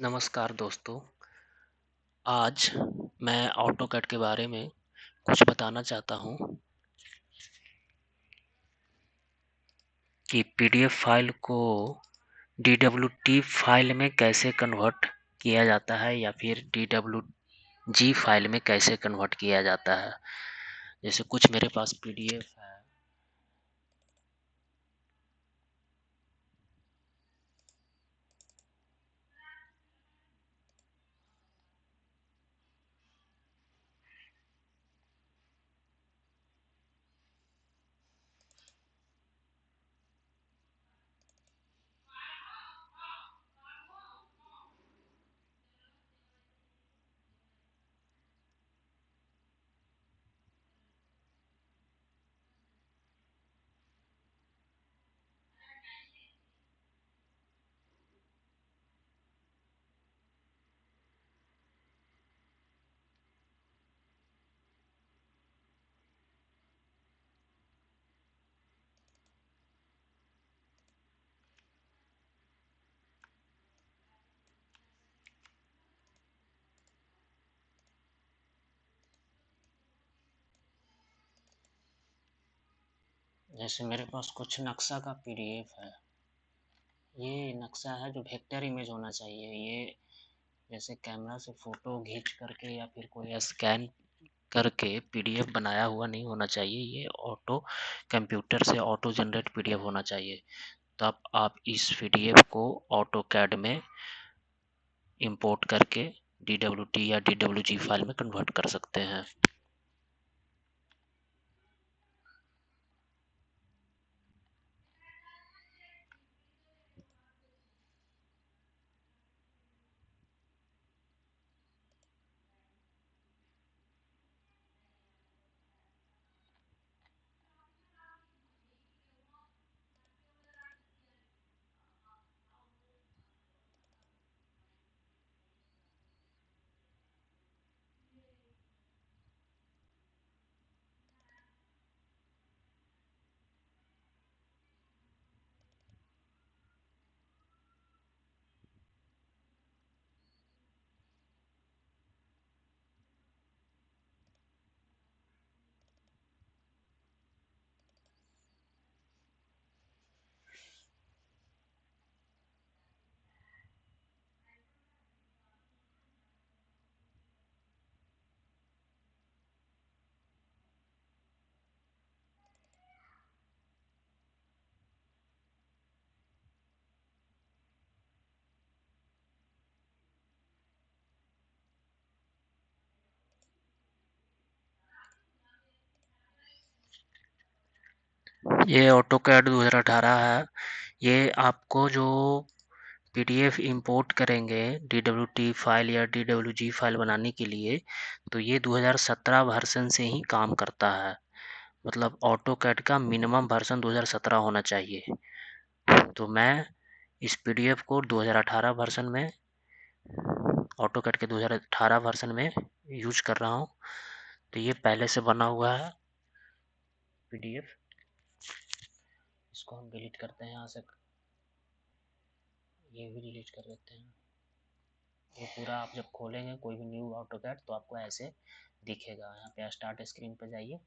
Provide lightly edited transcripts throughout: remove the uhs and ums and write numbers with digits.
नमस्कार दोस्तों। आज मैं ऑटोकैड के बारे में कुछ बताना चाहता हूँ कि पीडीएफ फाइल को डीडब्ल्यूटी फाइल में कैसे कन्वर्ट किया जाता है या फिर डीडब्ल्यूजी फाइल में कैसे कन्वर्ट किया जाता है। जैसे कुछ मेरे पास पीडीएफ है। जैसे मेरे पास कुछ नक्शा का पीडीएफ है। ये नक्शा है जो वेक्टर इमेज होना चाहिए। ये जैसे कैमरा से फ़ोटो खींच करके या फिर कोई स्कैन करके पीडीएफ बनाया हुआ नहीं होना चाहिए। ये कंप्यूटर से ऑटो जनरेट पीडीएफ होना चाहिए। तब आप इस पीडीएफ को ऑटोकैड में इंपोर्ट करके डीडब्ल्यूटी या डीडब्ल्यूजी फाइल में कन्वर्ट कर सकते हैं। ये ऑटोकैड 2018 है। ये आपको जो पीडीएफ इंपोर्ट करेंगे डीडब्ल्यूटी फाइल या डीडब्ल्यूजी फाइल बनाने के लिए, तो ये 2017 वर्जन से ही काम करता है। मतलब ऑटोकैड का मिनिमम वर्जन 2017 होना चाहिए। तो मैं इस पीडीएफ को 2018 वर्जन में ऑटोकैड के 2018 वर्जन में यूज कर रहा हूँ। तो ये पहले से बना हुआ है पीडीएफ। इसको हम डिलीट करते हैं यहाँ से। ये भी डिलीट कर देते हैं। ये पूरा आप जब खोलेंगे कोई भी न्यू ऑटोकैड तो आपको ऐसे दिखेगा। यहाँ पे स्टार्ट स्क्रीन पे जाइए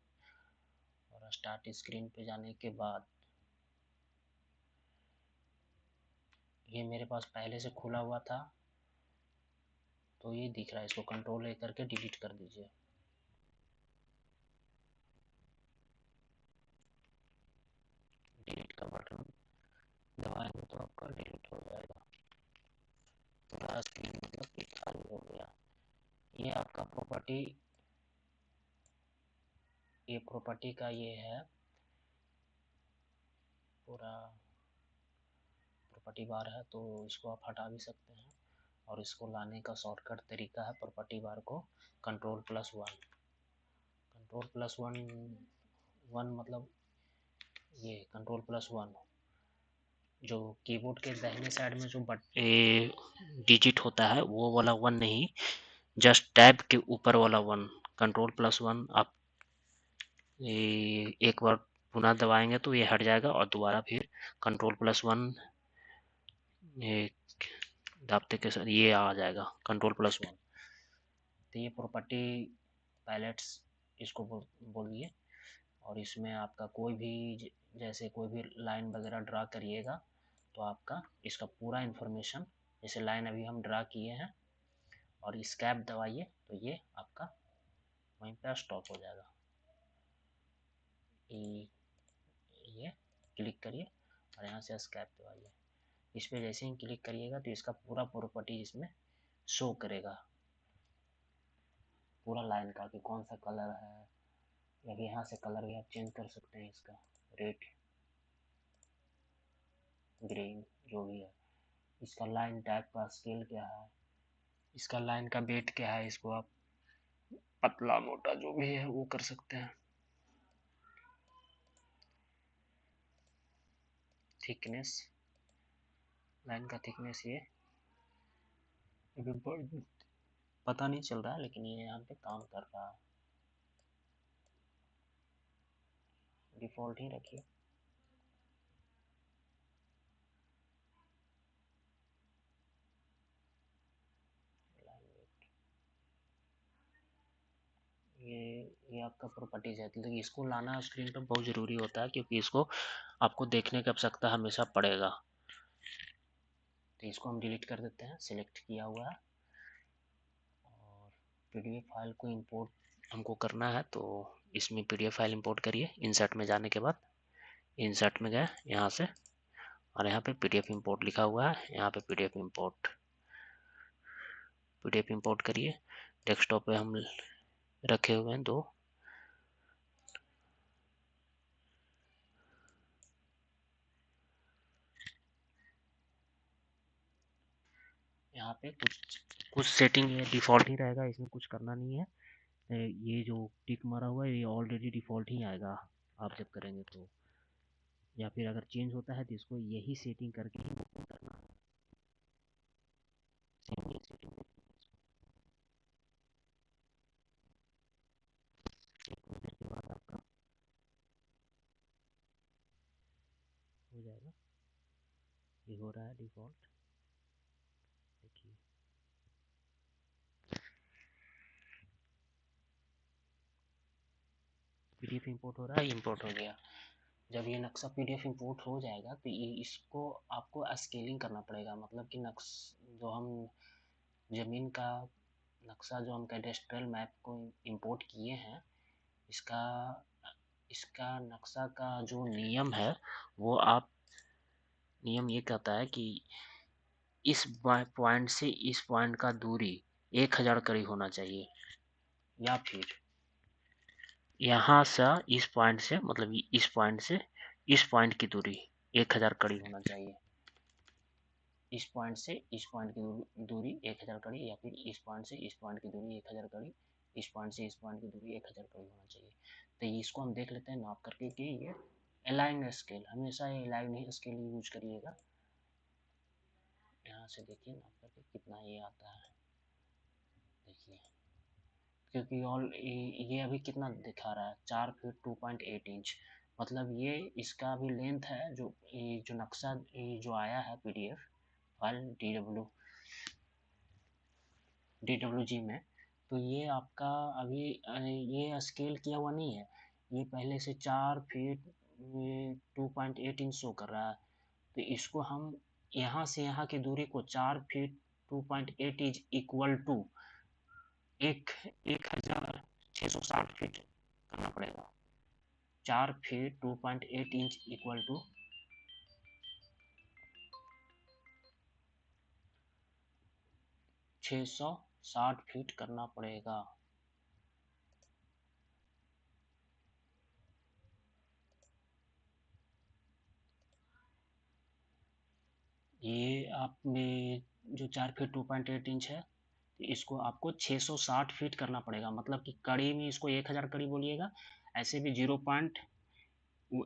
और स्टार्ट स्क्रीन पे जाने के बाद ये मेरे पास पहले से खुला हुआ था तो ये दिख रहा है। इसको कंट्रोल ए करके डिलीट कर दीजिए। डिलीट का बटन दबाएंगे तो आपका डिलीट हो जाएगा। पूरा स्क्रीन मतलब कि खाली हो गया। ये आपका प्रॉपर्टी, ये प्रॉपर्टी का ये है पूरा प्रॉपर्टी बार है। तो इसको आप हटा भी सकते हैं और इसको लाने का शॉर्टकट तरीका है प्रॉपर्टी बार को कंट्रोल+1। कंट्रोल+1 मतलब ये कंट्रोल+1 जो कीबोर्ड के दाहिने साइड में जो डिजिट होता है वो वाला 1 नहीं, जस्ट टैब के ऊपर वाला 1। कंट्रोल+1 आप एक बार पुनः दबाएंगे तो ये हट जाएगा और दोबारा फिर कंट्रोल+1 दापते के साथ ये आ जाएगा Ctrl+1। तो ये प्रॉपर्टी पैलेट्स इसको बोलिए। और इसमें आपका कोई भी जैसे कोई भी लाइन वगैरह ड्रा करिएगा तो आपका इसका पूरा इन्फॉर्मेशन, जैसे लाइन अभी हम ड्रा किए हैं और स्कैप दबाइए तो ये आपका वहीं पे स्टॉप हो जाएगा। ये क्लिक करिए और यहाँ से स्कैप दबाइए। इस पर जैसे ही क्लिक करिएगा तो इसका पूरा प्रॉपर्टी इसमें शो करेगा, पूरा लाइन का कि कौन सा कलर है, या यहाँ से कलर भी आप चेंज कर सकते हैं इसका, रेड, ग्रीन, जो भी है। इसका लाइन टाइप का स्केल क्या है, इसका लाइन का वेट क्या है, इसको आप पतला मोटा जो भी है वो कर सकते हैं। थिकनेस, लाइन का थिकनेस ये पता नहीं चल रहा है लेकिन ये यहाँ पे काम कर रहा है। डिफ़ॉल्ट ही रखिए। ये आपका प्रॉपर्टीज है, लेकिन इसको लाना स्क्रीन पर बहुत ज़रूरी होता है क्योंकि इसको आपको देखने की आवश्यकता हमेशा पड़ेगा। तो इसको हम डिलीट कर देते हैं, सिलेक्ट किया हुआ है। और पीडीएफ फाइल को इंपोर्ट हमको करना है तो इसमें पीडीएफ फाइल इंपोर्ट करिए। इंसर्ट में जाने के बाद इंसर्ट में गए यहाँ से, और यहाँ पे पीडीएफ इंपोर्ट लिखा हुआ है, यहाँ पे पीडीएफ इंपोर्ट करिए। डेस्कटॉप पे हम रखे हुए हैं दो। यहाँ पे कुछ सेटिंग ये डिफ़ॉल्ट ही रहेगा, इसमें कुछ करना नहीं है। ये जो टिक मारा हुआ है ये ऑलरेडी डिफ़ॉल्ट ही आएगा आप जब करेंगे तो, या फिर अगर चेंज होता है तो इसको यही सेटिंग करके ही करना है। सेम ये सेटिंग के बाद आपका हो जाएगा। ये हो रहा है डिफ़ॉल्ट, देखिए पीडीएफ इंपोर्ट हो रहा है, इंपोर्ट हो गया। जब ये नक्शा पीडीएफ इंपोर्ट हो जाएगा तो ये इसको आपको स्केलिंग करना पड़ेगा, मतलब कि जो हम ज़मीन का नक्शा जो हम कैडेस्ट्रल मैप को इंपोर्ट किए हैं, इसका इसका नक्शा का जो नियम है वो आप, नियम ये कहता है कि इस पॉइंट से इस पॉइंट का दूरी 1000 करीब होना चाहिए, या फिर यहाँ से इस पॉइंट से, मतलब इस पॉइंट से इस पॉइंट की दूरी 1000 करीब होना चाहिए। इस पॉइंट से इस पॉइंट की दूरी 1000 कड़ी, या फिर इस पॉइंट से इस पॉइंट की दूरी 1000 कड़ी, इस पॉइंट से इस पॉइंट की दूरी 1000 कड़ी होना चाहिए। तो इसको हम देख लेते हैं नाप करके कि ये अलाइन स्केल, हमेशा ये अलाइन स्केल यूज करिएगा। यहाँ से देखिए नाप करके कितना ये आता है, देखिए क्योंकि ऑल ये अभी कितना दिखा रहा है 4 फीट 2.8 इंच, मतलब ये इसका भी लेंथ है। ये जो नक्शा ये जो आया है पीडीएफ फाइल DWG में, तो ये आपका अभी ये स्केल किया हुआ नहीं है, ये पहले से 4 फीट 2.8 इंच शो कर रहा है। तो इसको हम यहाँ से यहाँ की दूरी को 4 feet 2.8 inch equal to 1660 feet करना पड़ेगा। 4 feet 2.8 inch equal to 660 feet करना पड़ेगा। ये आप में जो 4 फीट 2.8 इंच है, इसको आपको 660 फीट करना पड़ेगा, मतलब कि कड़ी में इसको 1000 कड़ी बोलिएगा। ऐसे भी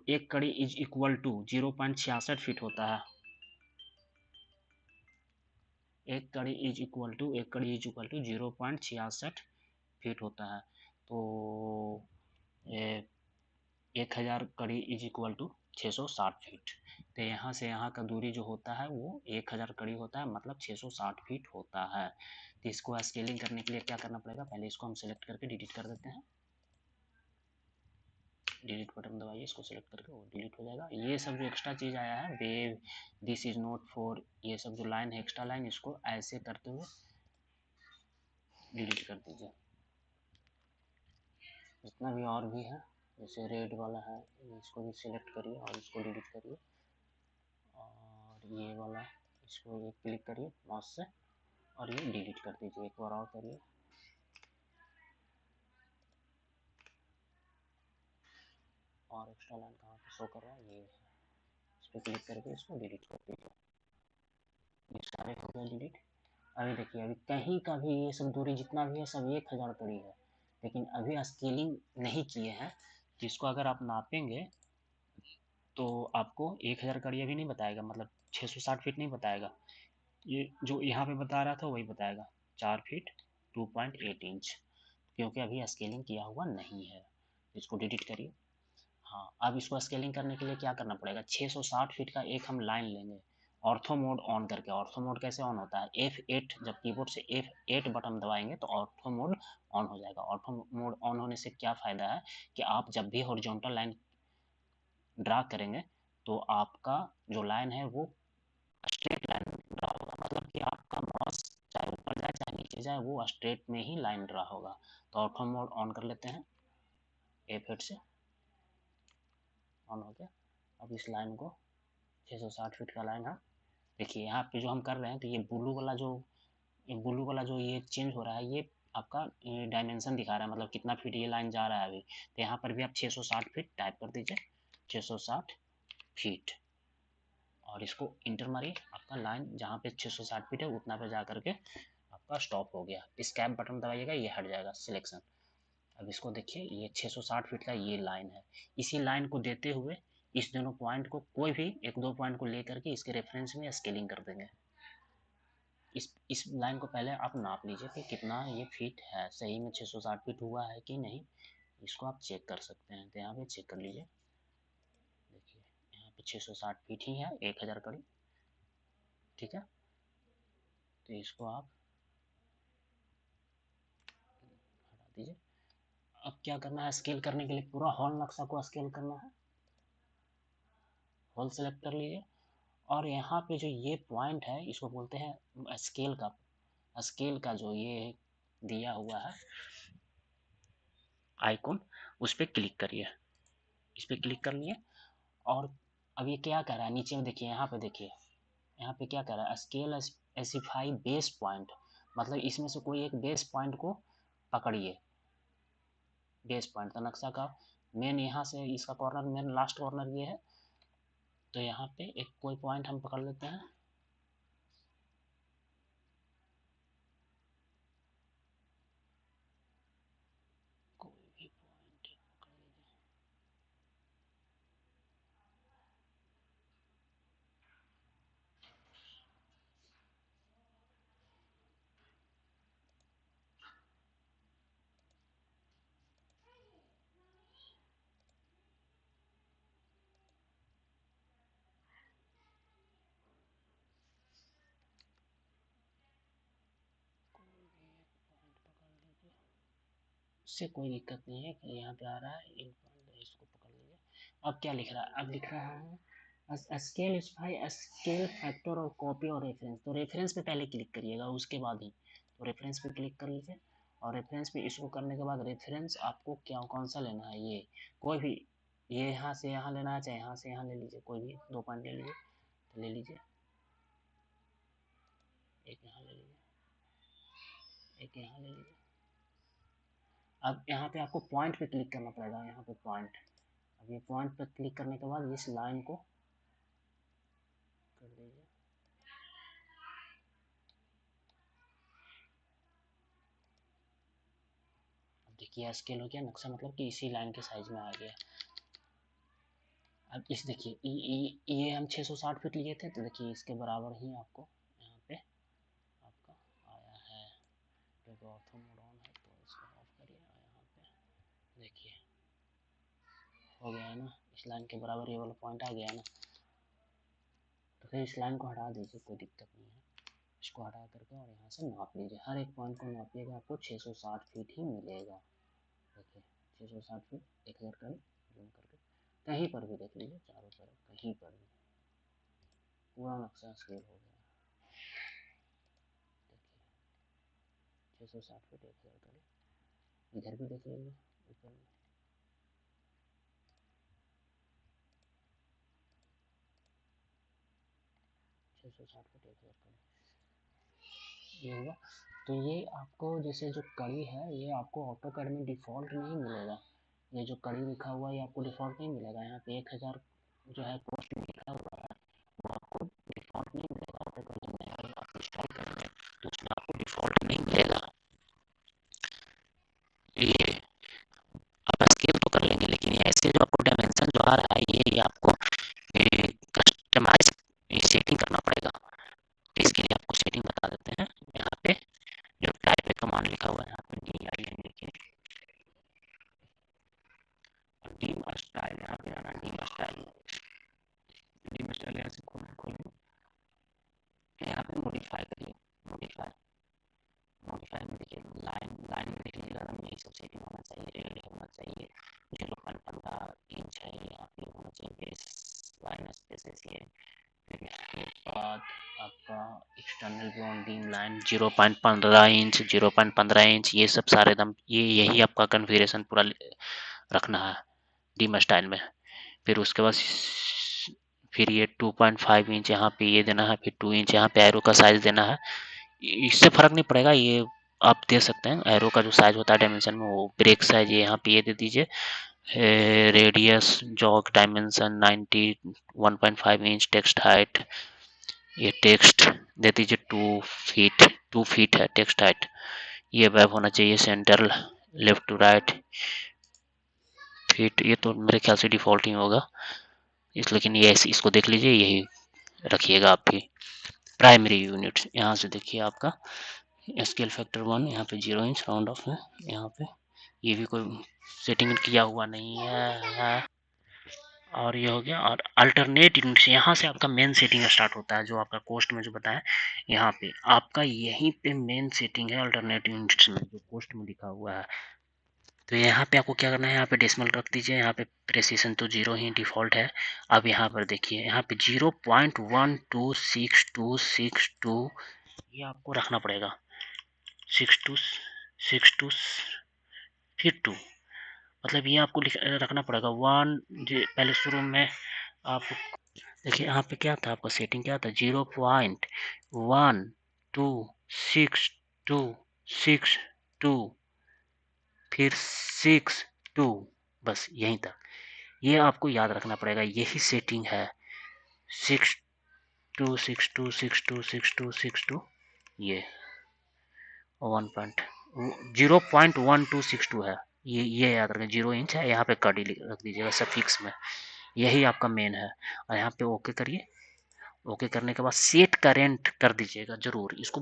1 कड़ी इज इक्वल टू 0.66 फीट होता है। 1 कड़ी इज इक्वल टू 0.66 फीट होता है। तो 1000 कड़ी इज इक्वल टू 660 फीट। तो यहाँ से यहाँ का दूरी जो होता है वो 1000 कड़ी होता है, मतलब 660 फीट होता है। तो इसको स्केलिंग करने के लिए क्या करना पड़ेगा, पहले इसको हम सेलेक्ट करके डिलीट कर देते हैं। डिलीट बटन दबाइए, इसको सेलेक्ट करके वो डिलीट हो जाएगा। ये सब जो एक्स्ट्रा चीज़ आया है, wave, this is not for, ये सब जो लाइन है एक्स्ट्रा लाइन, इसको ऐसे करते हुए डिलीट कर दीजिए। जितना भी और भी है, जैसे रेड वाला है, इसको भी सिलेक्ट करिए और इसको डिलीट करिए। और ये वाला, इसको ये क्लिक करिए माउस से और ये डिलीट कर दीजिए। एक बार और करिए। और एक्स्ट्रा लाइन कहाँ पे शो कर रहा है, ये इस पर क्लिक करके इसको डिलीट कर दीजिए। ये सारे हो गए डिलीट। अभी देखिए, अभी कहीं का भी ये सब दूरी जितना भी है सब 1000 कड़ी है, लेकिन अभी स्केलिंग नहीं किए हैं। जिसको अगर आप नापेंगे तो आपको 1000 कड़ी अभी नहीं बताएगा, मतलब 660 फीट नहीं बताएगा। ये जो यहाँ पे बता रहा था वही बताएगा, 4 फीट 2.8 इंच, क्योंकि अभी स्केलिंग किया हुआ नहीं है। इसको डिलीट करिए। हाँ, अब इसको स्केलिंग करने के लिए क्या करना पड़ेगा, 660 फीट का एक हम लाइन लेंगे ऑर्थो मोड ऑन करके। ऑर्थो मोड कैसे ऑन होता है, F8, जब कीबोर्ड से F8 बटन दबाएंगे तो ऑर्थो मोड ऑन हो जाएगा। ऑर्थो मोड ऑन होने से क्या फ़ायदा है कि आप जब भी हॉरिजॉन्टल लाइन ड्रा करेंगे तो आपका जो लाइन है वो स्ट्रेट लाइन ड्रा होगा, मतलब कि आपका माउस चाहे ऊपर जाए चाहे नीचे जाए वो स्ट्रेट में ही लाइन ड्रा होगा। तो ऑर्थो मोड ऑन कर लेते हैं, F8 से ऑन हो गया। अब इस लाइन को 660 फीट का लाइन है। देखिए यहाँ पे जो हम कर रहे हैं, तो ये ब्लू वाला जो ये चेंज हो रहा है, ये आपका डायमेंशन दिखा रहा है, मतलब कितना फीट ये लाइन जा रहा है अभी। तो यहाँ पर भी आप 660 फीट टाइप कर दीजिए, 660 फीट, और इसको इंटर मारिए। आपका लाइन जहाँ पे 660 फीट है उतना पे जा करके आपका स्टॉप हो गया। स्कैप बटन दबाइएगा, ये हट जाएगा सिलेक्शन। अब इसको देखिए, ये 660 फीट का ये लाइन है। इसी लाइन को देते हुए इस दोनों पॉइंट को, कोई भी एक दो पॉइंट को लेकर के इसके रेफरेंस में स्केलिंग कर देंगे। इस लाइन को पहले आप नाप लीजिए कि कितना ये फीट है, सही में 660 फीट हुआ है कि नहीं, इसको आप चेक कर सकते हैं। तो यहाँ पे चेक कर लीजिए, देखिए यहाँ पे 660 फीट ही है, 1000 कड़ी, ठीक है। तो इसको आप हटा दीजिए। अब क्या करना है, स्केल करने के लिए पूरा हॉल नक्शा को स्केल करना है। हॉल सेलेक्ट कर लीजिए और यहाँ पे जो ये पॉइंट है इसको बोलते हैं स्केल का। स्केल का जो ये दिया हुआ है आइकॉन, उस पर क्लिक करिए। इस पर क्लिक कर लिए और अब ये क्या कर रहा है, नीचे में देखिए, यहाँ पे देखिए, यहाँ पे क्या कर रहा है, स्केल स्पेसिफाई बेस पॉइंट, मतलब इसमें से कोई एक बेस पॉइंट को पकड़िए। बेस पॉइंट तो नक्शा का मेन, यहाँ से इसका कॉर्नर, मेन लास्ट कॉर्नर ये है। तो यहाँ पे एक कोई पॉइंट हम पकड़ लेते हैं। कोई भी पॉइंट पकड़ लीजिए। उससे कोई दिक्कत नहीं है कि यहाँ पे आ रहा है, इन पॉइंट इसको पकड़ लीजिए। अब क्या लिख रहा है, अब लिख रहा है स्केल स्पाई स्केल फैक्टर और कॉपी और रेफरेंस। तो रेफरेंस पे पहले क्लिक करिएगा, उसके बाद ही। तो रेफरेंस पे क्लिक कर लीजिए और रेफरेंस पे इसको करने के बाद रेफरेंस आपको क्या कौन सा लेना है, ये कोई भी, ये यहाँ से यहाँ लेना है चाहे यहाँ से यहाँ ले लीजिए, कोई भी 2 पॉइंट ले लीजिए। तो ले लीजिए, एक यहाँ ले लीजिए, एक यहाँ ले लीजिए। अब यहाँ पे आपको पॉइंट पे क्लिक करना पड़ेगा, यहाँ पे पॉइंट। अब ये पॉइंट पे क्लिक करने के बाद इस लाइन को कर दीजिए। अब देखिए स्केल हो गया नक्शा, मतलब कि इसी लाइन के साइज में आ गया। अब इस देखिए, ये हम 660 फीट लिए थे, तो देखिए इसके बराबर ही आपको यहाँ पे आपका आया है। क्योंकि ऑर्थो मोड ऑन है तो इसको ऑफ करिए। यहाँ पे देखिए हो गया है ना, इस लाइन के बराबर ये वाला पॉइंट आ गया ना, तो फिर इस लाइन को हटा दीजिए, कोई दिक्कत नहीं है। इसको हटा करके और यहाँ से नाप लीजिए, हर एक पॉइंट को नापिएगा, आपको 660 फीट ही मिलेगा। देखिए 660 फीट एक बार कर जूम करके कहीं पर भी देख लीजिए, चारों तरफ कहीं पर भी पूरा नक्शा सेव हो गया। देखिए 660 फीट एक बार करें, इधर भी देख लीजिए ऊपर में, छः सौ साठ फीट एक बार करें, ये होगा। तो ये आपको जैसे जो कड़ी है ये आपको ऑटोकैड में डिफ़ॉल्ट नहीं मिलेगा, ये जो कड़ी लिखा हुआ है ये आपको डिफ़ॉल्ट नहीं मिलेगा। यहाँ पे 1000 जो है कॉस्ट लिखा हुआ है वो आपको डिफ़ॉल्ट नहीं मिलेगा ऑटोकैड में, अगर आप इंस्टॉल करेंगे तो उसमें आपको डिफ़ॉल्ट नहीं मिलेगा। ये आप स्केल तो कर लेंगे, लेकिन ऐसे जो आपको डायमेंशन जो आ रहा है ये आपको कस्टमाइज सेटिंग करना पड़ेगा। तो इसके लिए आपको सेटिंग बता देते हैं। यहाँ पे जो टाइप पे कमांड लिखा हुआ है यहाँ पे DIN देखिए, डीम स्टाइल यहाँ पे आना, डीम स्टाइल यहाँ से खोलें, यहाँ पे मॉडिफाई करिए, मॉडिफाई में देखिए लाइन में देखिए रंग यही सब सेटिंग होना चाहिए, रेड होना चाहिए, 0.15 इंच है यहाँ पे होना चाहिए, बेस लाइन स्पेसेस ये, फिर इसके बाद आपका external bond beam line 0.15 inch, 0.15 inch, ये सब सारे एकदम यही आपका कन्फिगरेशन पूरा रखना है डीम स्टाइल में। फिर उसके बाद फिर ये 2.5 इंच यहाँ पे ये देना है, फिर 2 इंच यहाँ पे एरो का साइज देना है। इससे फर्क नहीं पड़ेगा, ये आप दे सकते हैं एरो का जो साइज होता है डायमेंशन में, वो ब्रेक साइज ये यहाँ पे ये दे दीजिए। Radius jog dimension 90 1.5 inch, text height ये टेक्स्ट दे दीजिए 2 फीट है टेक्स्ट हाइट। ये वेब होना चाहिए centre left to right fit, ये तो मेरे ख्याल से डिफ़ॉल्ट ही होगा इस, लेकिन ये इसको देख लीजिए, यही रखिएगा आप भी। प्राइमरी यूनिट यहाँ से देखिए आपका स्केल फैक्टर 1 यहाँ पे 0 इंच राउंड ऑफ है, यहाँ पे ये भी कोई सेटिंग किया हुआ नहीं है। और ये हो गया। और अल्टरनेट यूनिट यहाँ से आपका मेन सेटिंग स्टार्ट होता है, जो आपका कोस्ट में जो बताया यहाँ पे आपका यहीं पे मेन सेटिंग है अल्टरनेट यूनिट्स में, जो कोस्ट में लिखा हुआ है। तो यहाँ पे आपको क्या करना है, यहाँ पे डेसिमल रख दीजिए, यहाँ पे प्रेसिशन तो 0 ही डिफ़ॉल्ट है। अब यहाँ पर देखिए यहाँ पे 0.126262 ये आपको रखना पड़ेगा, 6262 फिर 2, मतलब ये आपको रखना पड़ेगा 1। पहले शुरू में आप देखिए यहाँ पे क्या था, आपका सेटिंग क्या था, 0.126262 फिर 62, बस यहीं तक, ये आपको याद रखना पड़ेगा, यही सेटिंग है 6262626262 ये 0.1262 है, ये याद रखें, 0 इंच है, यहाँ पे कड़ी रख दीजिएगा सफिक्स में, यही आपका मेन है। और यहाँ पे ओके करिए, ओके करने के बाद सेट करेंट कर दीजिएगा जरूर, इसको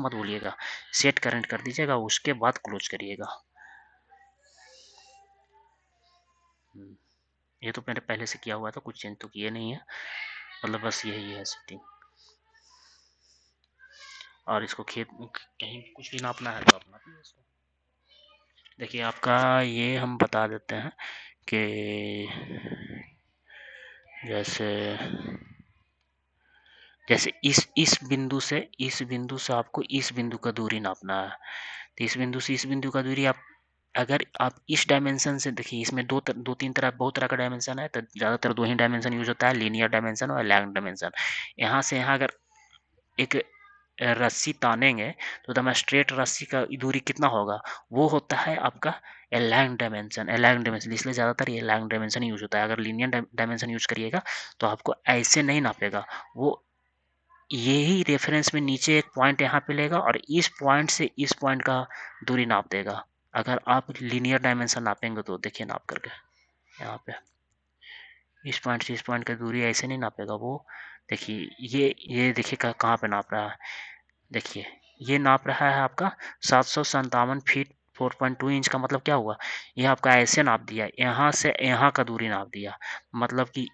मत भूलिएगा, सेट करेंट कर दीजिएगा, उसके बाद क्लोज करिएगा। ये तो मैंने पहले से किया हुआ था, कुछ चेंज तो किए नहीं है, मतलब बस यही है सेटिंग। और इसको खेत कहीं कुछ भी नापना है तो आप नापिए इसको। देखिए आपका ये हम बता देते हैं कि जैसे इस बिंदु से आपको इस बिंदु का दूरी नापना है, तो इस बिंदु से इस बिंदु का दूरी अगर आप इस डायमेंशन से देखिए, इसमें दो तीन तरह बहुत तरह का डायमेंशन है, तो ज़्यादातर 2 ही डायमेंशन यूज होता है, लीनियर डायमेंशन और लैंग डायमेंशन। यहाँ से यहाँ अगर एक रस्सी तानेंगे तो एकदम स्ट्रेट रस्सी का दूरी कितना होगा, वो होता है आपका लैंग डायमेंशन। इसलिए ज़्यादातर ये लैंग डायमेंशन यूज होता है। अगर लीनियर डायमेंशन यूज करिएगा तो आपको ऐसे नहीं नापेगा, वो यही रेफरेंस में नीचे एक पॉइंट यहाँ पे लेगा और इस पॉइंट से इस पॉइंट का दूरी नाप देगा। अगर आप लीनियर डायमेंशन नापेंगे तो देखिए नाप करके यहाँ पे इस पॉइंट से इस पॉइंट का दूरी ऐसे नहीं नापेगा वो, देखिए ये देखिए कहाँ पे नाप रहा है, देखिए ये नाप रहा है आपका 757 फीट 4.2 इंच का मतलब क्या हुआ, ये आपका ऐसे नाप दिया, यहाँ से यहाँ का दूरी नाप दिया, मतलब कि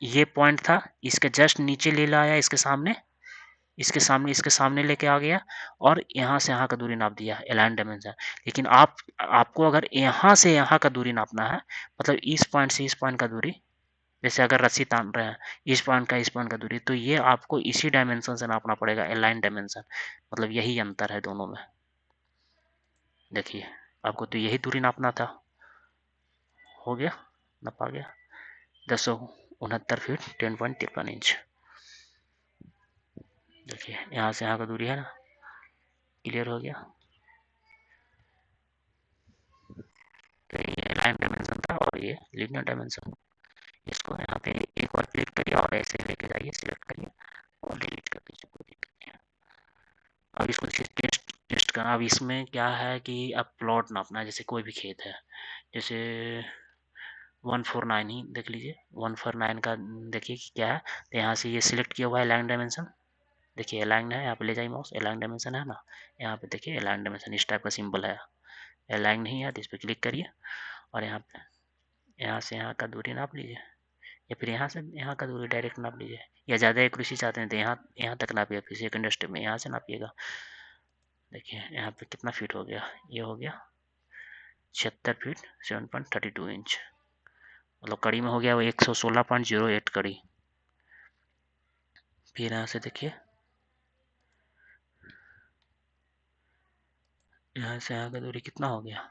ये पॉइंट था, इसके जस्ट नीचे ले लाया, इसके सामने लेके आ गया, और यहाँ से यहाँ का दूरी नाप दिया, अलाइन डायमेंशन। लेकिन आपको अगर यहाँ से यहाँ का दूरी नापना है, मतलब इस पॉइंट से इस पॉइंट का दूरी, जैसे अगर रस्सी तान रहे हैं, इस पॉइंट का दूरी, तो ये आपको इसी डायमेंशन से नापना पड़ेगा, अलाइन डायमेंशन। मतलब यही अंतर है दोनों में। देखिए, आपको तो यही दूरी नापना था, हो गया, नापा गया, 1069 फीट 10.53 इंच। देखिए, यहाँ से यहाँ का दूरी है ना, क्लियर हो गया। तो ये लाइन डायमेंशन था और ये लीनियर डायमेंशन। इसको यहाँ पे एक बार क्लिक करिए और ऐसे लेके जाइए, सिलेक्ट करिए और डिलीट कर दीजिए, कोई दिक्कत नहीं है। अब इसको टेस्ट करना। अब इसमें क्या है कि अब प्लॉट नापना है, जैसे कोई भी खेत है, जैसे 149 ही देख लीजिए, 149 का देखिए कि क्या है। तो यहाँ से ये सिलेक्ट किया हुआ है लाइन डायमेंशन, देखिए अलाइन है, यहाँ पे ले जाइए माउस, अलाइन डायमेंशन है ना, यहाँ पे देखिए अलाइन डायमेंशन इस टाइप का सिंबल है। अलाइन नहीं है तो इस पर क्लिक करिए और यहाँ पे यहाँ से यहाँ का दूरी नाप लीजिए, या फिर यहाँ से यहाँ का दूरी डायरेक्ट नाप लीजिए, या ज़्यादा एक्यूरेसी चाहते हैं तो यहाँ तक नापिए, फिर सेकंड स्टेप में यहाँ से नापिएगा। देखिए यहाँ पे कितना फीट हो गया, ये हो गया 76 फीट 7.32 इंच, मतलब कड़ी में हो गया वो 116.08 कड़ी। फिर यहाँ से देखिए, यहाँ से यहाँ का दूरी कितना हो गया,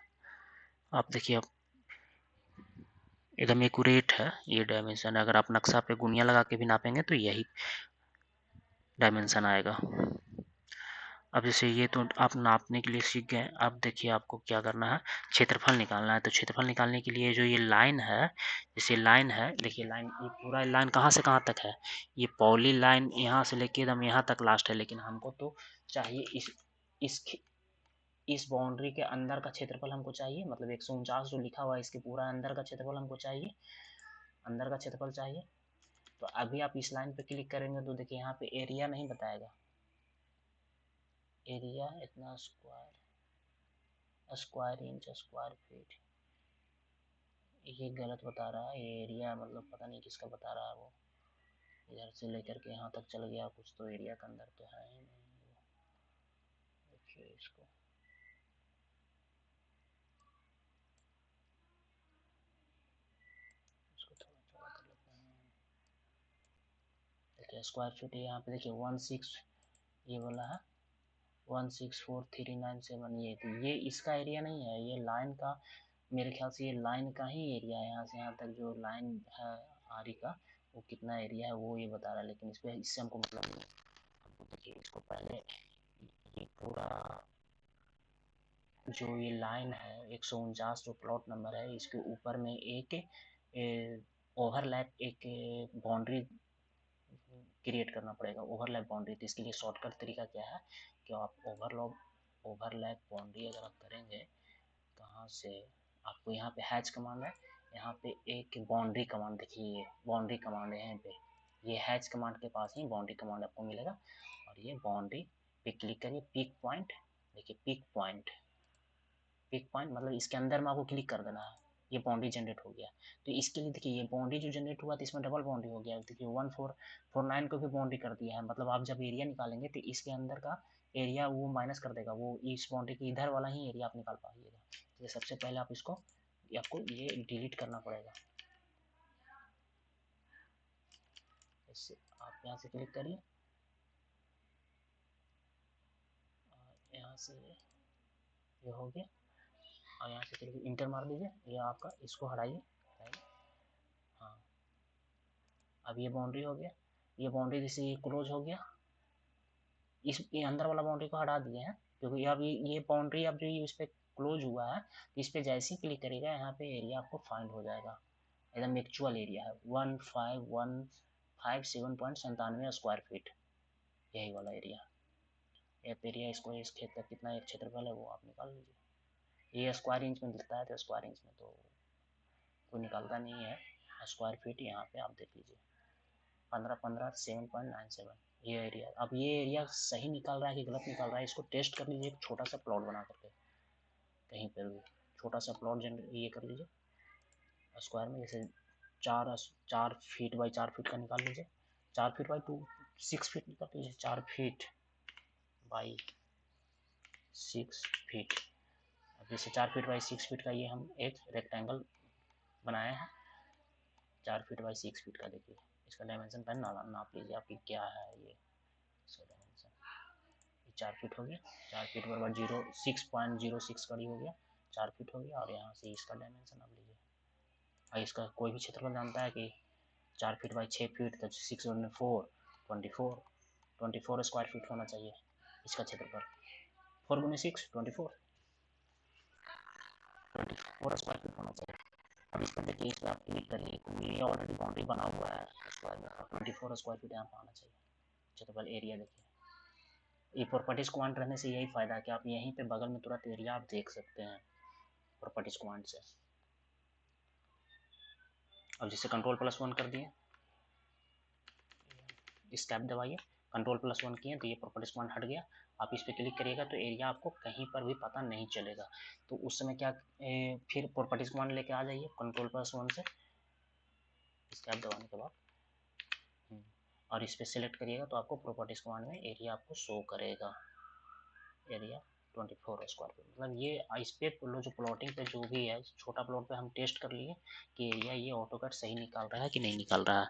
आप देखिए, अब एकदम एक्यूरेट है ये डायमेंशन। अगर आप नक्शा पे गुनिया लगा के भी नापेंगे तो यही डायमेंशन आएगा। अब जैसे ये तो आप नापने के लिए सीख गए। अब देखिए आपको क्या करना है, क्षेत्रफल निकालना है। तो क्षेत्रफल निकालने के लिए जो ये लाइन है, जैसे लाइन है, देखिए लाइन, ये पूरा लाइन कहाँ से कहाँ तक है, ये पॉली लाइन यहाँ से लेके एकदम यहाँ तक लास्ट है। लेकिन हमको तो चाहिए इस इस बाउंड्री के अंदर का क्षेत्रफल हमको चाहिए, मतलब 149 जो लिखा हुआ है इसके पूरा अंदर का क्षेत्रफल हमको चाहिए, अंदर का क्षेत्रफल चाहिए। तो अभी आप इस लाइन पे क्लिक करेंगे तो देखिए यहाँ पे एरिया नहीं बताएगा, एरिया इतना स्क्वायर इंच स्क्वायर फीट, ये गलत बता रहा है। ये एरिया मतलब पता नहीं किसका बता रहा है, वो इधर से लेकर के यहाँ तक चल गया, कुछ तो एरिया के अंदर तो है ही नहीं। देखिए इसको, थोड़ा चौड़ा कर लेते हैं। देखिए स्क्वायर फीट यहाँ पे देखिए 16 ये वाला है 16439.7, ये तो ये इसका एरिया नहीं है, ये लाइन का, मेरे ख्याल से ये लाइन का ही एरिया है। यहाँ से यहाँ तक जो लाइन है आरी का, वो कितना एरिया है वो ये बता रहा है, लेकिन इस पर इससे हमको मतलब नहीं। हमको देखिए इसको पहले, ये पूरा जो ये लाइन है 149 जो प्लॉट नंबर है, इसके ऊपर में एक ओवरलैप, एक बाउंड्री क्रिएट करना पड़ेगा, ओवरलैप बाउंड्री। तो इसके लिए शॉर्टकट तरीका क्या है कि आप ओवरलैप बाउंड्री अगर आप करेंगे, कहाँ से, आपको यहाँ पे हैच कमांड है, यहाँ पे एक बाउंड्री कमांड, देखिए बाउंड्री कमांड है यहाँ पे, ये हैच कमांड के पास ही बाउंड्री कमांड आपको मिलेगा। और ये बाउंड्री पे क्लिक करिए, पिक पॉइंट, देखिए पिक पॉइंट मतलब इसके अंदर में आपको क्लिक कर देना है, ये बाउंड्री जनरेट हो गया। तो इसके लिए देखिए, ये बाउंड्री जो जनरेट हुआ तो इसमें डबल बाउंड्री हो गया, देखिए 1449 को भी बाउंड्री कर दिया है। मतलब आप जब एरिया निकालेंगे तो इसके अंदर का एरिया वो माइनस कर देगा, वो इस बाउंड्री के इधर वाला ही एरिया आप निकाल पाइएगा। तो सबसे पहले आप इसको, आपको ये डिलीट करना पड़ेगा। इससे आप यहाँ से क्लिक करिए, यहाँ से ये हो गया, और यहाँ से क्लिक इंटर मार दीजिए, ये आपका, इसको हटाइए। हाँ, अब ये बाउंड्री हो गया, ये बाउंड्री जैसे ये क्लोज हो गया, इस ये अंदर वाला बाउंड्री को हटा दिए हैं, क्योंकि अब ये बाउंड्री अब जो इस पे क्लोज हुआ है, इस पे जैसे ही क्लिक करेगा यहाँ पे एरिया आपको फाइंड हो जाएगा, एकदम एक्चुअल एरिया है 15,157.97 स्क्वायर फीट, यही वाला एरिया। एरिया इसको, इस खेत का कितना एक क्षेत्रफल है वो आप निकाल लीजिए। ये स्क्वायर इंच में दिखता है तो स्क्वायर इंच में तो कोई निकालता नहीं है, स्क्वायर फीट यहाँ पे आप देख लीजिए 15,15,7.97 ये एरिया। अब ये एरिया सही निकाल रहा है कि गलत निकाल रहा है, इसको टेस्ट कर लीजिए एक छोटा सा प्लॉट बना करके। कहीं पर भी छोटा सा प्लॉट ये कर लीजिए स्क्वायर में, जैसे 4 फीट बाई 4 फीट का निकाल लीजिए, 4 फीट बाई 6 फीट निकाल लीजिए, 4 फीट बाई 6 फीट। अब जैसे 4 फीट बाई 6 फीट का ये हम एक रेक्टेंगल बनाए हैं, 4 फीट बाई 6 फीट का। देखिए इसका डायमेंशन पेन नाप लीजिए आपकी क्या है ये, इसका डायमेंशन 4 फीट हो गया, 4 फीट बराबर 6.06 कड़ी हो गया, 4 फीट हो गया। और यहाँ से इसका डायमेंशन आप लीजिए, और इसका कोई भी क्षेत्रफल जानता है कि 4 फीट बाई 6 फीट तो 6 × 4 24 स्क्वायर फीट होना चाहिए इसका क्षेत्रफल। 4 × 6 24 स्क्वायर फीट होना चाहिए। अब इस पर देखिए, इस पर आप क्लिक करिए तो ये ऑलरेडी बाउंड्री बना हुआ है स्क्वायर में, 24 स्क्वायर फीट यहाँ पर आना चाहिए क्षेत्रफल एरिया। देखिए ये प्रॉपर्टीज कमांड रहने से यही फायदा है कि आप यहीं पे बगल में तुरंत एरिया आप देख सकते हैं प्रॉपर्टीज कमांड से। अब जैसे कंट्रोल+1 कर दिए, इस टैब दबाइए, कंट्रोल+1 किए तो ये प्रॉपर्टीज कमांड हट गया। आप इस पर क्लिक करिएगा तो एरिया आपको कहीं पर भी पता नहीं चलेगा। तो उस समय क्या फिर प्रॉपर्टीज कमांड लेके आ जाइए कंट्रोल+1 से, इस टैब दबाने के बाद और इस पर सिलेक्ट करिएगा तो आपको प्रॉपर्टीज कमांड में एरिया आपको शो करेगा, एरिया 24 स्क्वायर फीट। मतलब ये इस पे जो प्लॉटिंग पे जो भी है, छोटा प्लॉट पे हम टेस्ट कर लिए कि एरिया ये ऑटोकैड सही निकाल रहा है कि नहीं निकाल रहा है,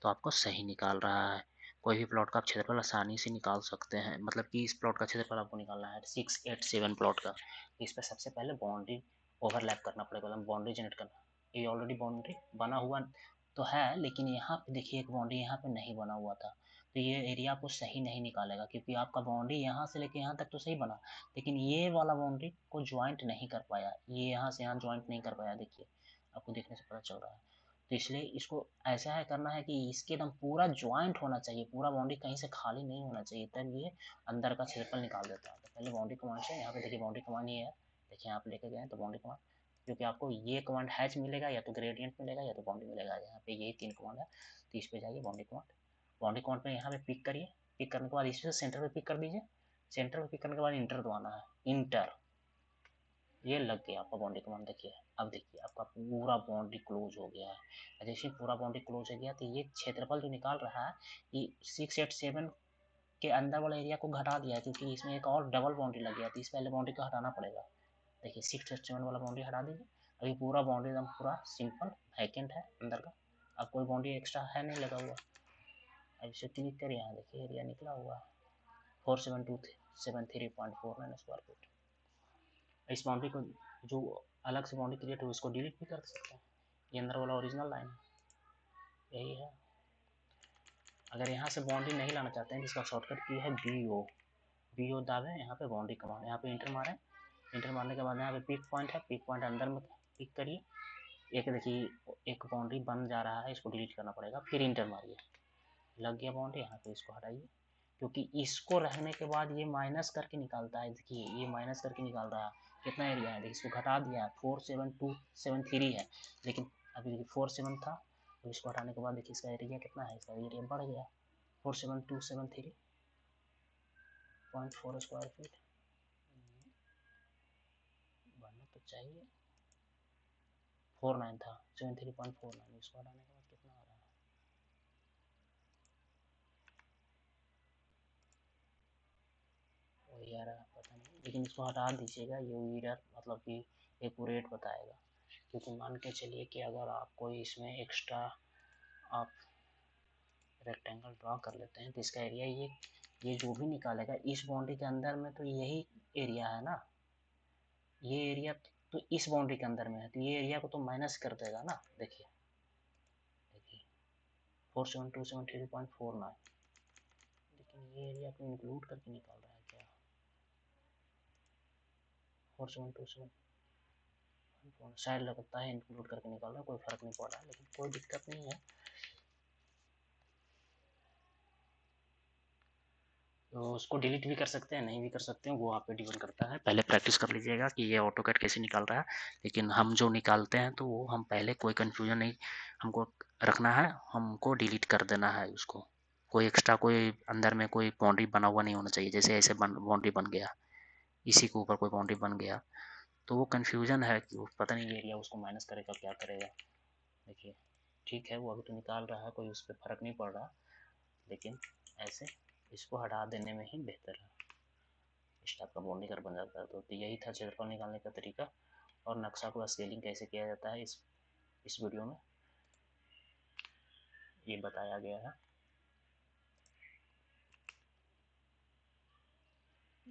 तो आपको सही निकाल रहा है। कोई भी प्लॉट का आप क्षेत्रफल आसानी से निकाल सकते हैं, मतलब कि इस प्लॉट का क्षेत्रफल आपको निकालना है 687 प्लॉट का, तो इस पर सबसे पहले बाउंड्री ओवरलैप करना पड़ेगा, मतलब बाउंड्री जनरेट करना। ये ऑलरेडी बाउंड्री बना हुआ तो है, लेकिन यहाँ पे देखिए एक बाउंड्री यहाँ पे नहीं बना हुआ था, तो ये एरिया आपको सही नहीं निकालेगा, क्योंकि आपका बाउंड्री यहाँ से लेके यहाँ तक तो सही बना, लेकिन ये वाला बाउंड्री को ज्वाइंट नहीं कर पाया, ये यहाँ से यहाँ ज्वाइंट नहीं कर पाया। देखिए आपको देखने से पता चल रहा है। तो इसलिए इसको ऐसा है करना है कि इसके एकदम पूरा ज्वाइंट होना चाहिए, पूरा बाउंड्री कहीं से खाली नहीं होना चाहिए, तब ये अंदर का क्षेत्रफल निकाल देता है। तो पहले बाउंड्री कमांड से, यहाँ पे देखिए बाउंड्री कमांड ये है, देखिए आप लेके गए तो बाउंड्री कमांड, क्योंकि आपको ये कमांड हैच मिलेगा, या तो ग्रेडियंट मिलेगा, या तो बाउंड्री मिलेगा, यहाँ पे यही 3 कमांड है। तो इस पे जाइए बाउंड्री कमांड, बाउंड्री कमांड पे यहाँ पे पिक करिए, पिक करने के बाद इस सेंटर पे पिक कर दीजिए, सेंटर पे पिक करने के बाद इंटर दबाना है, इंटर, ये लग गया आपका बाउंड्री कमांड। देखिए अब देखिए आपका पूरा बाउंड्री क्लोज हो गया है। जैसे पूरा बाउंड्री क्लोज हो गया तो ये क्षेत्रफल जो निकाल रहा है ये 687 के अंदर वाले एरिया को घटा दिया है, क्योंकि इसमें एक और डबल बाउंड्री लग गया, तो इस पहले बाउंड्री को हटाना पड़ेगा। देखिए 687 वाला बाउंड्री हटा दीजिए, अभी पूरा बाउंड्री एकदम पूरा सिंपल वैकेंट है अंदर का, अब कोई बाउंड्री एक्स्ट्रा है नहीं लगा हुआ। अब इसे क्लिक करिए, यहाँ देखिए एरिया निकला हुआ है 4723.49 स्क्वायर फीट। इस बाउंड्री को जो अलग से बाउंड्री क्रिएट हो उसको डिलीट भी कर सकते हैं, ये अंदर वाला ओरिजिनल लाइन है, यही है। अगर यहाँ से बाउंड्री नहीं लाना चाहते हैं तो इसका शॉर्टकट की है बी ओ दाबे, यहाँ पे बाउंड्री कमांड, यहाँ पे इंटर मारें, इंटर मारने के बाद यहाँ पे पिक पॉइंट है, पिक पॉइंट अंदर में पिक करिए, एक देखिए एक बाउंड्री बन जा रहा है, इसको डिलीट करना पड़ेगा, फिर इंटर मारिए, लग गया बाउंड्री। यहाँ पे इसको हटाइए, क्योंकि इसको रहने के बाद ये माइनस करके निकालता है। देखिए ये माइनस करके निकाल रहा है कितना एरिया है, देखिए इसको घटा दिया है 47273 है, लेकिन अभी देखिए 47 था, तो इसको हटाने के बाद देखिए इसका एरिया कितना है, इसका एरिया बढ़ गया 47273.4 स्क्वायर फीट, बढ़ना तो चाहिए, 49 था, 73.49, इसको हटाने के बाद कितना आ रहा है, वही आ रहा है पता नहीं, लेकिन इसको हटा दीजिएगा, ये वीडर मतलब कि एक्यूरेट बताएगा। क्योंकि मान के चलिए कि अगर आप कोई इसमें एक्स्ट्रा आप रेक्टेंगल ड्रॉ कर लेते हैं तो इसका एरिया ये जो भी निकालेगा इस बाउंड्री के अंदर में, तो यही एरिया है ना, ये एरिया तो इस बाउंड्री के अंदर में है, तो ये एरिया को तो माइनस कर देगा ना। देखिए देखिए 472733.49, लेकिन ये एरिया को इंक्लूड करके निकाल रहा है क्या, 4727 शायद लगता है इंक्लूड करके निकाल रहा है, कोई फर्क नहीं पड़ रहा है, लेकिन कोई दिक्कत नहीं है। तो उसको डिलीट भी कर सकते हैं, नहीं भी कर सकते हैं, वो आप पे डिपेंड करता है। पहले प्रैक्टिस कर लीजिएगा कि ये ऑटोकैड कैसे निकाल रहा है, लेकिन हम जो निकालते हैं तो वो हम पहले कोई कन्फ्यूजन नहीं हमको रखना है, हमको डिलीट कर देना है उसको, कोई एक्स्ट्रा कोई अंदर में कोई बाउंड्री बना हुआ नहीं होना चाहिए। जैसे ऐसे बाउंड्री बन गया, इसी के ऊपर कोई बाउंड्री बन गया तो वो कन्फ्यूज़न है कि वो पता नहीं एरिया उसको माइनस करेगा क्या करेगा। देखिए ठीक है, वो अभी तो निकाल रहा है, कोई उस पर फ़र्क नहीं पड़ रहा, लेकिन ऐसे इसको हटा देने में ही बेहतर है। इस टाइप का बॉन्डिंग बन जाता है। तो यही था क्षेत्रफल निकालने का तरीका, और नक्शा को स्केलिंग कैसे किया जाता है इस वीडियो में ये बताया गया है।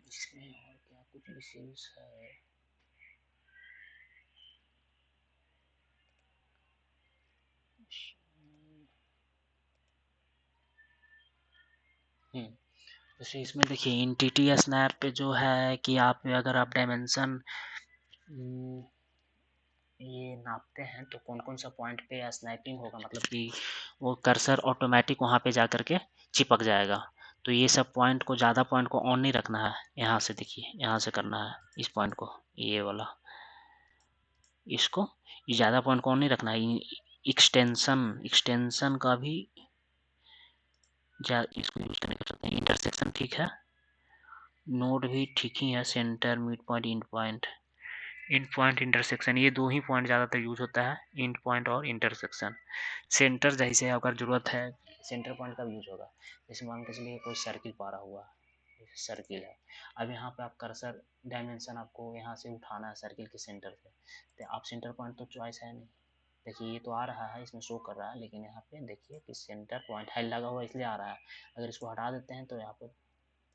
इसमें और क्या कुछ विशेष है? जैसे इसमें देखिए एंटिटी स्नैप पे जो है कि अगर आप डायमेंशन ये नापते हैं तो कौन कौन सा पॉइंट पे स्नैपिंग होगा, मतलब कि वो कर्सर ऑटोमेटिक वहाँ पे जा करके चिपक जाएगा। तो ये सब पॉइंट को, ज़्यादा पॉइंट को ऑन नहीं रखना है। यहाँ से देखिए, यहाँ से करना है इस पॉइंट को, ये वाला, इसको ये ज़्यादा पॉइंट को ऑन नहीं रखना है। एक्सटेंशन का भी इसको यूज करने कर सकते हैं। इंटरसेक्शन ठीक है, नोड भी ठीक ही है, centre, mid point, end point, intersection, ये दो ही पॉइंट ज़्यादातर यूज होता है, इंड पॉइंट और इंटरसेक्शन। सेंटर जैसे अगर ज़रूरत है सेंटर पॉइंट का यूज होगा। जैसे मान के चलिए कोई सर्किल पा रहा हुआ, सर्किल है, अब यहाँ पे आप कर्सर डायमेंशन आपको यहाँ से उठाना है सर्किल के सेंटर से, तो आप सेंटर पॉइंट तो चॉइस है नहीं। देखिए ये तो आ रहा है, इसमें शो कर रहा है, लेकिन यहाँ पे देखिए कि सेंटर पॉइंट है लगा हुआ, इसलिए आ रहा है। अगर इसको हटा देते हैं तो यहाँ पे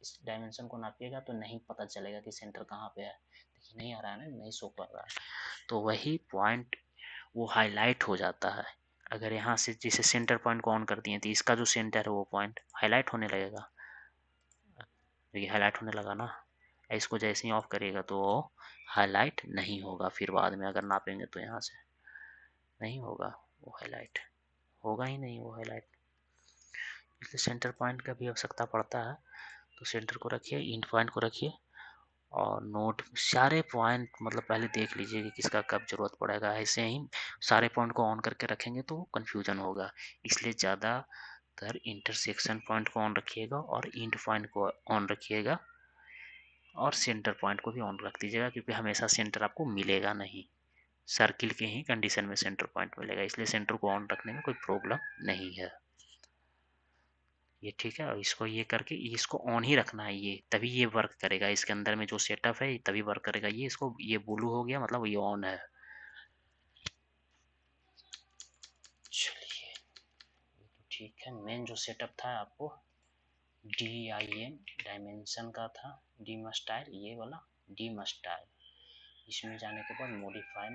इस डायमेंशन को नापिएगा तो नहीं पता चलेगा कि सेंटर कहाँ पे है। देखिए नहीं आ रहा है ना, नहीं शो कर रहा है, तो वही पॉइंट वो हाईलाइट हो जाता है। अगर यहाँ से जैसे सेंटर पॉइंट को ऑन कर दिए तो इसका जो सेंटर है वो पॉइंट हाईलाइट होने लगेगा। देखिए हाईलाइट होने लगा ना। इसको जैसे ही ऑफ करिएगा तो वो हाईलाइट नहीं होगा, फिर बाद में अगर नापेंगे तो यहाँ से नहीं होगा, वो हाईलाइट होगा ही नहीं, वो हाईलाइट। इसलिए सेंटर पॉइंट का भी आवश्यकता पड़ता है। तो सेंटर को रखिए, इंड पॉइंट को रखिए, और नोट सारे पॉइंट मतलब पहले देख लीजिए कि किसका कब जरूरत पड़ेगा। ऐसे ही सारे पॉइंट को ऑन करके रखेंगे तो कन्फ्यूजन होगा। इसलिए ज़्यादातर इंटरसेक्शन पॉइंट को ऑन रखिएगा और इंड पॉइंट को ऑन रखिएगा, और सेंटर पॉइंट को भी ऑन रख दीजिएगा, क्योंकि हमेशा सेंटर आपको मिलेगा नहीं, सर्किल के ही कंडीशन में सेंटर पॉइंट मिलेगा। इसलिए सेंटर को ऑन रखने में कोई प्रॉब्लम नहीं है। ये ठीक है, और इसको ये करके इसको ऑन ही रखना है, ये तभी ये वर्क करेगा। इसके अंदर में जो सेटअप है तभी वर्क करेगा। ये इसको ये ब्लू हो गया मतलब ये ऑन है। चलिए तो ठीक है। मेन जो सेटअप था आपको DIM डायमेंशन का था, DMASTyle, ये वाला DMASTyle। इसमें जाने के बाद मॉडिफाई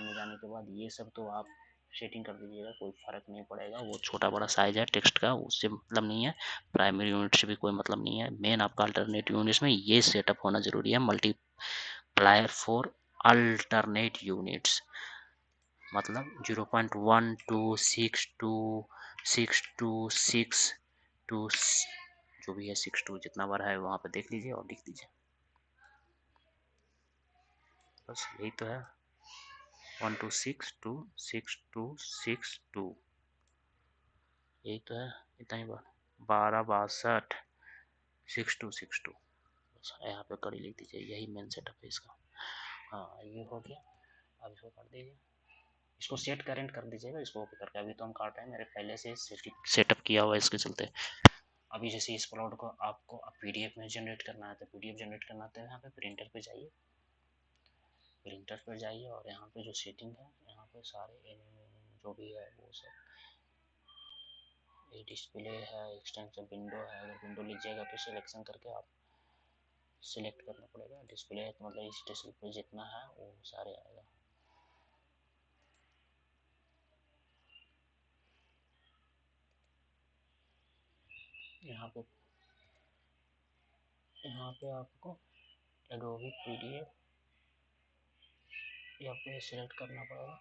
में जाने के बाद ये सब तो आप सेटिंग कर दीजिएगा, कोई फ़र्क नहीं पड़ेगा। वो छोटा बड़ा साइज है टेक्स्ट का, उससे मतलब नहीं है। प्राइमरी यूनिट से भी कोई मतलब नहीं है। मेन आपका अल्टरनेट यूनिट्स में ये सेटअप होना ज़रूरी है, मल्टीप्लायर फॉर अल्टरनेट यूनिट्स, मतलब 0.1262626 जो भी है 62 जितना बार है वहाँ पर देख लीजिए और लिख दीजिए। बस यही तो है, 1262626 यही तो है। इतना ही बार 1262 6262 बस यहाँ पे कड़ी लिख दीजिए। यही मेन सेटअप है इसका। हाँ ये हो गया। अब इसको कर दीजिए, इसको सेट करेंट कर दीजिएगा इसको ओके करके। अभी तो हम काट रहे हैं, मेरे पहले से सेटअप किया हुआ है इसके चलते। अभी जैसे इस प्लॉट को आपको PDF में जनरेट करना है तो PDF जनरेट करना है तो यहाँ पे प्रिंटर पे जाइए, प्रिंटर पर जाइए और यहाँ पे जो सेटिंग है यहाँ पे सारे जो भी है वो सब, ये डिस्प्ले है, एक्सटेंशन विंडो है। अगर विंडो लीजिएगा तो सिलेक्शन करके आप सिलेक्ट करना पड़ेगा। डिस्प्ले है तो मतलब इस डिस्प्ले पे जितना है वो सारे आएगा। यहाँ पे आपको एडोबी PDF या पे सिलेक्ट करना पड़ेगा।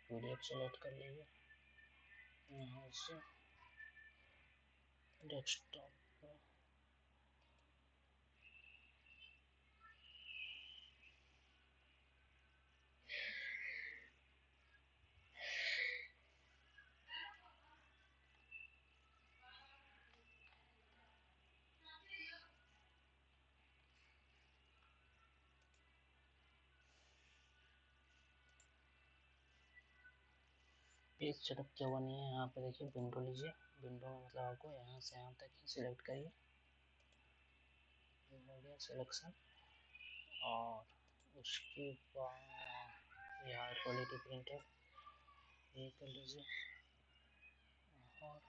PDF सेलेक्ट कर लीजिए, यहाँ से डेस्कटॉप पे पेज सेटअप क्या हुआ नहीं है। यहाँ पे देखिए विंडो लीजिए, विंडो में मतलब आपको यहाँ से यहाँ तक ही सिलेक्ट करिए, हो गया सिलेक्शन। और उसके बाद यहाँ क्वालिटी प्रिंटर ये कर लीजिए, और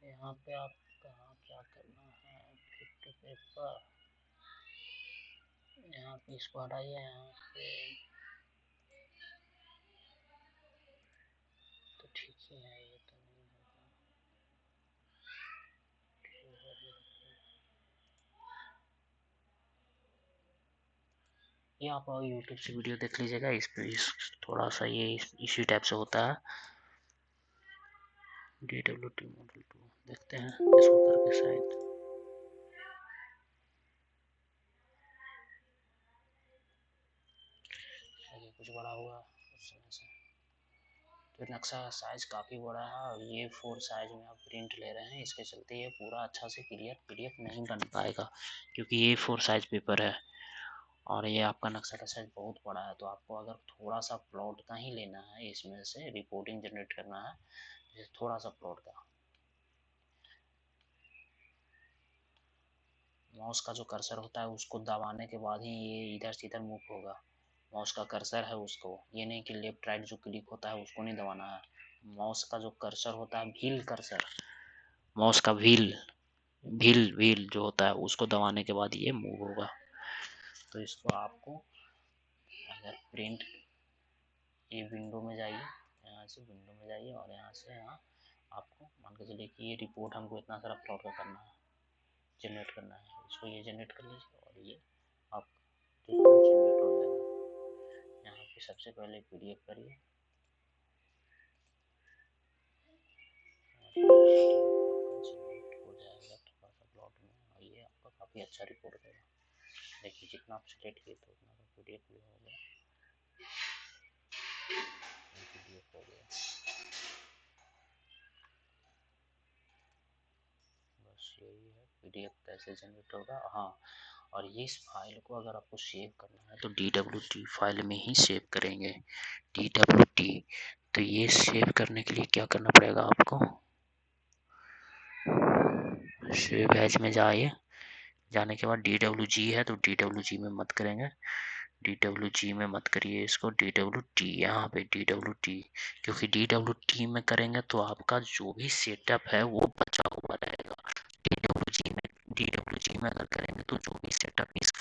यहाँ पे आप कहाँ क्या करना है, फिट टू पेपर, यहाँ पे इसको हटाइए, यहाँ पे तो ठीक ही है, ये तो नहीं होगा। ये आप यूट्यूब से वीडियो देख लीजिएगा, इस पे थोड़ा सा ये इसी टाइप से होता है। DWT मॉडल 2 देखते हैं इसको करके, शायद आगे कुछ बड़ा हुआ उस समय से। तो नक्शा साइज काफ़ी बड़ा है, और ये 4 साइज में आप प्रिंट ले रहे हैं, इसके चलते ये पूरा अच्छा से क्लियर PDF नहीं बन पाएगा, क्योंकि ये 4 साइज पेपर है और ये आपका नक्शा का साइज बहुत बड़ा है। तो आपको अगर थोड़ा सा प्लॉट का ही लेना है, इसमें से रिपोर्टिंग जनरेट करना है, जैसे थोड़ा सा प्लॉट का, माउस का जो कर्सर होता है उसको दबाने के बाद ही ये इधर से इधर मूव होगा। माउस का कर्सर है उसको, ये नहीं कि लेफ्ट राइट जो क्लिक होता है उसको नहीं दबाना है। माउस का जो कर्सर होता है, व्हील कर्सर, माउस का व्हील व्हील व्हील जो होता है उसको दबाने के बाद ये मूव होगा। तो इसको आपको अगर प्रिंट, ये विंडो में जाइए, यहाँ से विंडो में जाइए, और यहाँ से यहाँ आपको मान के चलिए कि ये रिपोर्ट हमको इतना सारा प्लॉट का करना है, जनरेट करना है, इसको ये जनरेट कर लीजिए, और ये आप रिपोर्ट जनरेट हो जाएगा। यहाँ पे सबसे पहले PDF करिए, PDF आपका जनरेट हो जाएगा थोड़ा सा प्लॉट में, और ये आपका काफ़ी अच्छा रिपोर्ट देगा। देखिए जितना आप सिलेक्ट किए तो उतना का PDF भी हो गया, PDF हो गया। बस यही है PDF कैसे जनरेट होगा। हाँ, और ये इस फाइल को अगर आपको सेव करना है तो DWT फाइल में ही सेव करेंगे, DWT। तो ये सेव करने के लिए क्या करना पड़ेगा आपको, सेव एज में जाइए, जाने के बाद DWG है तो DWG में मत करेंगे, DWG में मत करिए इसको, DWT, यहाँ पे DWT, क्योंकि DWT में करेंगे तो आपका जो भी सेटअप है वो बचा हुआ रहेगा। DWG में अगर करेंगे तो जो भी सेटअप इस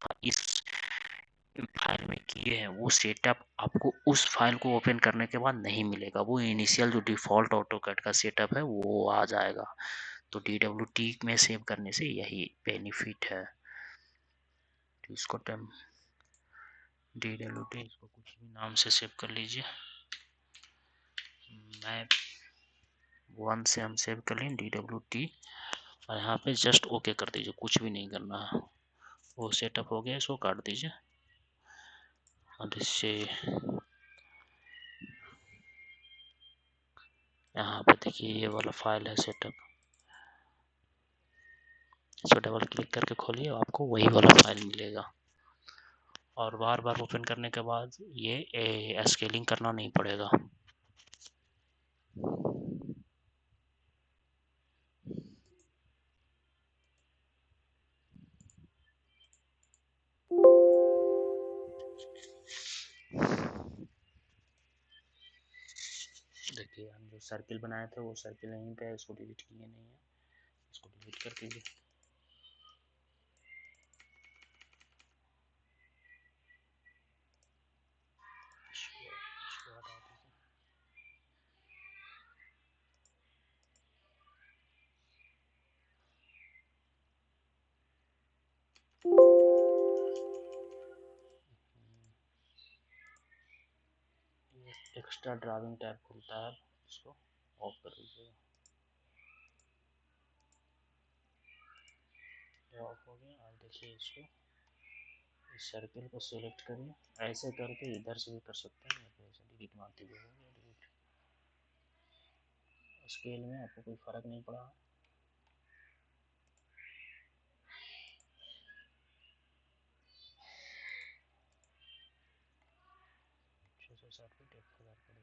फाइल में किए हैं वो सेटअप आपको उस फाइल को ओपन करने के बाद नहीं मिलेगा, वो इनिशियल जो डिफ़ॉल्ट ऑटोकैड का सेटअप है वो आ जाएगा। तो DWT में सेव करने से यही बेनिफिट है। तो इसको DWT, इसको कुछ भी नाम से सेव कर लीजिए, मैप 1 से हम सेव कर लें DWT, और यहाँ पे जस्ट ओके कर दीजिए, कुछ भी नहीं करना है। वो सेटअप हो गया, इसको काट दीजिए, और इससे यहाँ पे देखिए ये वाला फाइल है सेटअप, इसको डबल क्लिक करके खोलिए, आपको वही वाला फाइल मिलेगा। और बार बार ओपन करने के बाद ये स्केलिंग करना नहीं पड़ेगा। देखिए हम जो सर्किल बनाए थे वो सर्किल यहीं पे है, इसको डिलीट किए नहीं है, इसको डिलीट कर दीजिए। इसको हटा दीजिए। ये एक्स्ट्रा ड्राइविंग टैब खुलता है, इसको ऑफ कर दीजिएगा। ऑफ हो गया। और देखिए इसको, इस सर्किल को सिलेक्ट करिए, ऐसे करके इधर से भी कर सकते हैं, या फिर डिलीट मार दीजिए, हो गया डिलीट। स्केल में आपको कोई फ़र्क नहीं पड़ा। 660 फीट 1000 पड़ी।